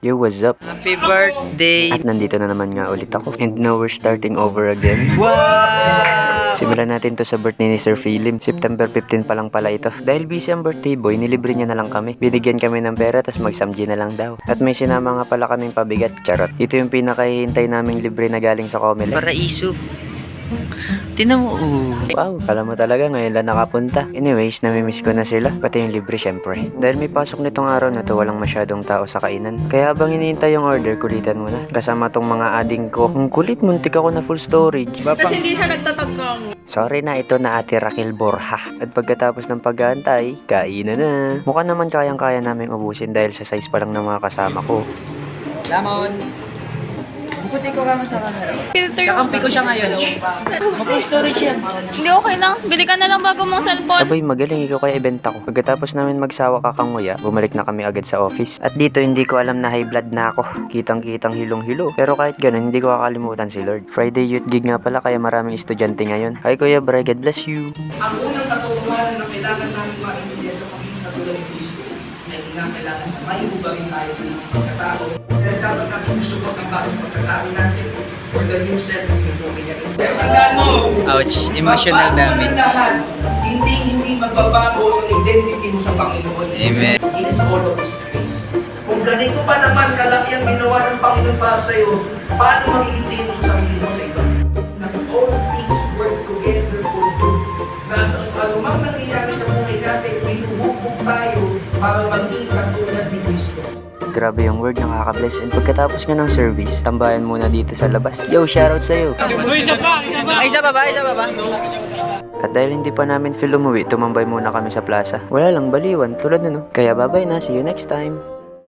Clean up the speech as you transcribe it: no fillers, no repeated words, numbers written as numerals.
Yo, what's up? Happy birthday! At nandito na naman nga ulit ako. And now we're starting over again. Wow! Simulan natin to sa birthday ni Sir Philip. September 15 pa lang pala ito. Dahil busy ang birthday boy, nilibre niya na lang kami. Binigyan kami ng pera, tas magsamji na lang daw. At may sinama nga pala kaming pabigat. Charot. Ito yung pinakahihintay naming libre na galing sa Comelec. Paraiso. Tinan mo, Wow, kala mo talaga ngayon lang nakapunta. Anyways, namimiss ko na sila. Pati yung libre syempre. Dahil may pasok nitong araw na to, walang masyadong tao sa kainan. Kaya habang iniintay yung order, kulitan mo na. Kasama tong mga ading ko. Ang kulit, muntik ako na full storage. Tapos hindi siya nagtatagkang. Sorry na, ito na Ate Raquel Borja. At pagkatapos ng pag-aantay, kainan na. Mukha naman kayang-kaya naming ubusin dahil sa size pa lang ng mga kasama ko. Lamon! Puti ko kamo sa camera. Filter. Kakampi ko siya ngayon. Mag-full storage yan. Hindi okay lang. Bili ka na lang bago mong cellphone. Abay, magaling, ikaw kaya ibenta ko. Pagkatapos namin magsawa kakanguya, bumalik na kami agad sa office. At dito, hindi ko alam na high blood na ako. Kitang-kitang hilong-hilo. Pero kahit ganun, hindi ko kakalimutan si Lord. Friday youth gig nga pala, kaya maraming estudyante ngayon. Hi Kuya Bray, God bless you. Ang unang katotohanan na kailangan namin maintindihan sa Panginoon na tulad ni Kristo na kailangan na maihubagin tayo ng pagkatao. Pero dapat natin musubok ang bagong pagkatao natin for the new self ng buhay niya. Pero tandaan mo, Ouch, emotional bago damage. man ang lahat, hindi magbabago ang identity mo sa Panginoon. Amen. It is all of His grace. Kung ganito pa naman kalaki ang ginawa ng Panginoon para sa iyo, paano magiging tingin mo sa sarili mo sa iba? That all things work together for good. Nasa anumang nangyayari sa buhay natin, binuhubog tayo para maging katulad ni Kristo. Grabe yung word, nakaka-bless. And pagkatapos nga ng service, tambayan muna dito sa labas. Yo, shoutout sa'yo! Isa pa ba? At dahil hindi pa namin feel umuwi, tumambay muna kami sa plaza. Wala lang baliwan, tulad nun, no? Kaya bye-bye na, see you next time!